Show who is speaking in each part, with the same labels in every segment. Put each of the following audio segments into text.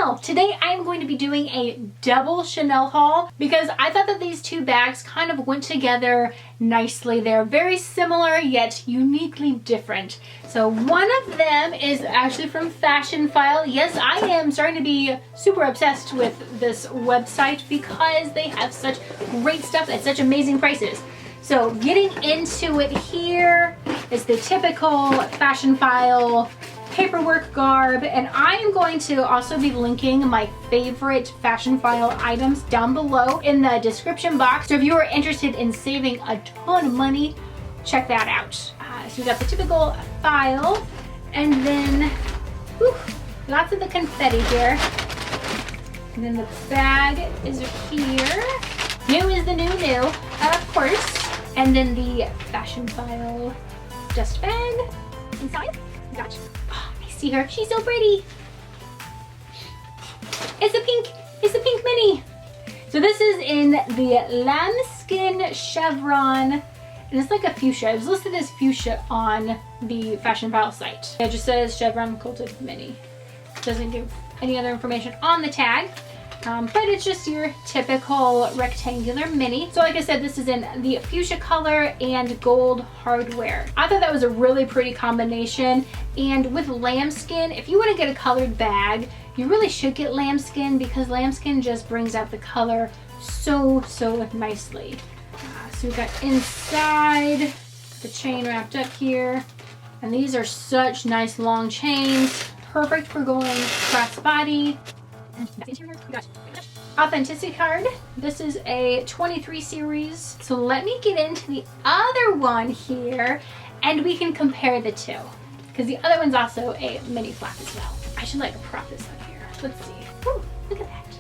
Speaker 1: Chanel. Today I'm going to be doing a double Chanel haul because I thought that these two bags kind of went together nicely. They're very similar yet uniquely different. So one of them is actually from Fashion File. Yes, I am starting to be super obsessed with this website because they have such great stuff at such amazing prices. So getting into it, here is the typical Fashion File paperwork garb, and I am going to also be linking my favorite Fashion File items down below in the description box. So if you are interested in saving a ton of money, check that out. So we got the typical file, and then lots of the confetti here. And then the bag is here. New is the new, of course. And then the Fashion File dust bag inside. Gotcha. Oh, I see her. She's so pretty. It's a pink mini. So this is in the lambskin chevron, and it's like a fuchsia. It was listed as fuchsia on the Fashion File site. It just says chevron quilted mini. Doesn't give any other information on the tag. But it's just your typical rectangular mini. So like I said, this is in the fuchsia color and gold hardware. I thought that was a really pretty combination. And with lambskin, if you want to get a colored bag, you really should get lambskin because lambskin just brings out the color so nicely. So we've got inside, the chain wrapped up here. And these are such nice long chains, perfect for going crossbody. Authenticity card. This is a 23 series. So let me get into the other one here and we can compare the two because the other one's also a mini flap as well. I should like prop this up here. Let's see. Ooh, look at that.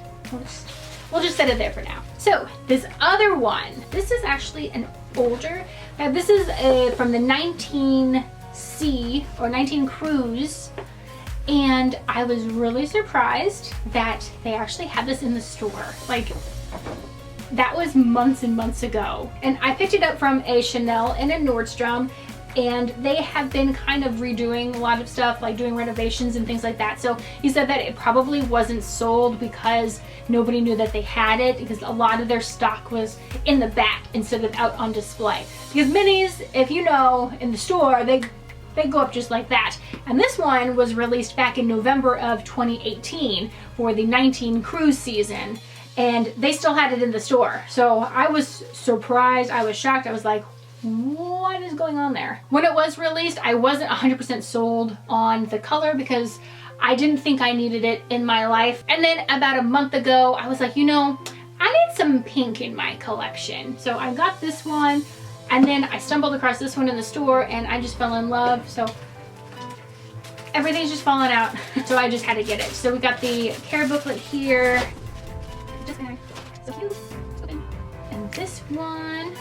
Speaker 1: We'll just set it there for now. So this other one, this is actually an older. Now this is from the 19C or 19 Cruise. And I was really surprised that they actually had this in the store. Like, that was months and months ago. And I picked it up from a Chanel and a Nordstrom, and they have been kind of redoing a lot of stuff, like doing renovations and things like that. So he said that it probably wasn't sold because nobody knew that they had it, because a lot of their stock was in the back instead of out on display. Because minis, if you know, in the store, they go up just like that. And this one was released back in November of 2018 for the 19 cruise season, and they still had it in the store. So I was surprised, I was shocked, I was like, what is going on there? When it was released, I wasn't 100% sold on the color because I didn't think I needed it in my life. And then about a month ago, I was like, you know, I need some pink in my collection. So I got this one. And then I stumbled across this one in the store and I just fell in love. So everything's just falling out. So I just had to get it. So we got the care booklet here. So cute. And this one,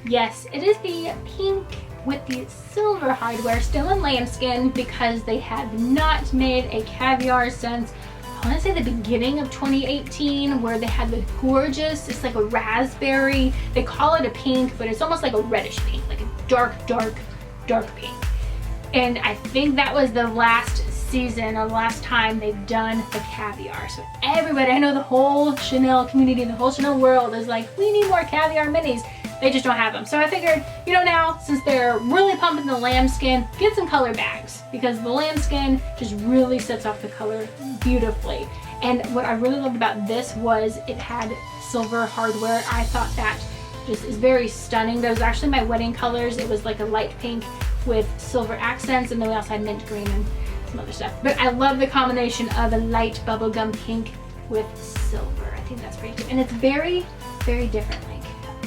Speaker 1: yes, it is the pink with the silver hardware, still in lambskin because they have not made a caviar since, I want to say, the beginning of 2018, where they had the gorgeous, it's like a raspberry, they call it a pink, but it's almost like a reddish pink, like a dark pink. And I think that was the last season or the last time they've done the caviar. So everybody, I know the whole Chanel community, the whole Chanel world is like, we need more caviar minis. They just don't have them. So I figured, you know, now since they're really pumping the lambskin, get some color bags because the lambskin just really sets off the color beautifully. And what I really loved about this was it had silver hardware. I thought that just is very stunning. That was actually my wedding colors. It was like a light pink with silver accents, and then we also had mint green and some other stuff. But I love the combination of a light bubblegum pink with silver. I think that's pretty cute. And it's very different.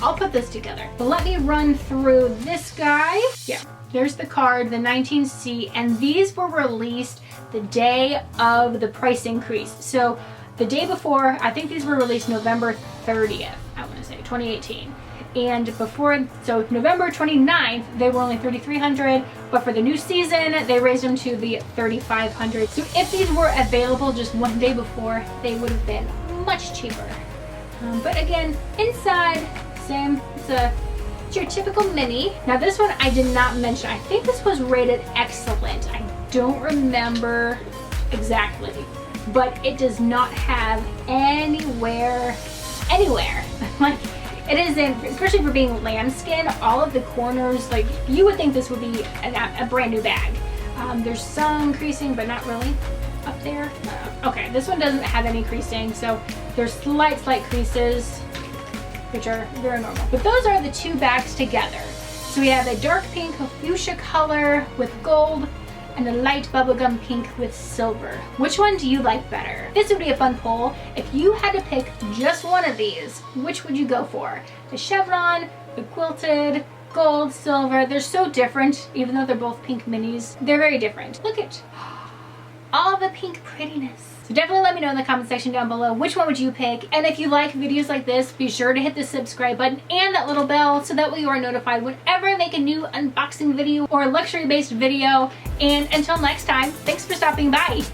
Speaker 1: I'll put this together. But let me run through this guy. Yeah, there's the card, the 19C, and these were released the day of the price increase. So the day before, I think these were released November 30th, I want to say, 2018. And before, so November 29th, they were only $3,300, but for the new season, they raised them to the $3,500. So if these were available just one day before, they would have been much cheaper. But again, inside, same, it's your typical mini. Now this one I did not mention. I think this was rated excellent. I don't remember exactly. but it does not have anywhere. Like, it isn't, especially for being lambskin, all of the corners, like, you would think this would be a brand new bag. There's some creasing, but not really up there. Okay, this one doesn't have any creasing, so there's slight creases, which are very normal. But those are the two bags together. So we have a dark pink fuchsia color with gold, and a light bubblegum pink with silver. Which one do you like better? This would be a fun poll. If you had to pick just one of these, which would you go for? The chevron, the quilted, gold, silver. They're so different, even though they're both pink minis. They're very different. Look at all the pink prettiness. So definitely let me know in the comment section down below which one would you pick. And if you like videos like this, be sure to hit the subscribe button and that little bell so that way you are notified whenever I make a new unboxing video or luxury based video. And until next time, thanks for stopping by.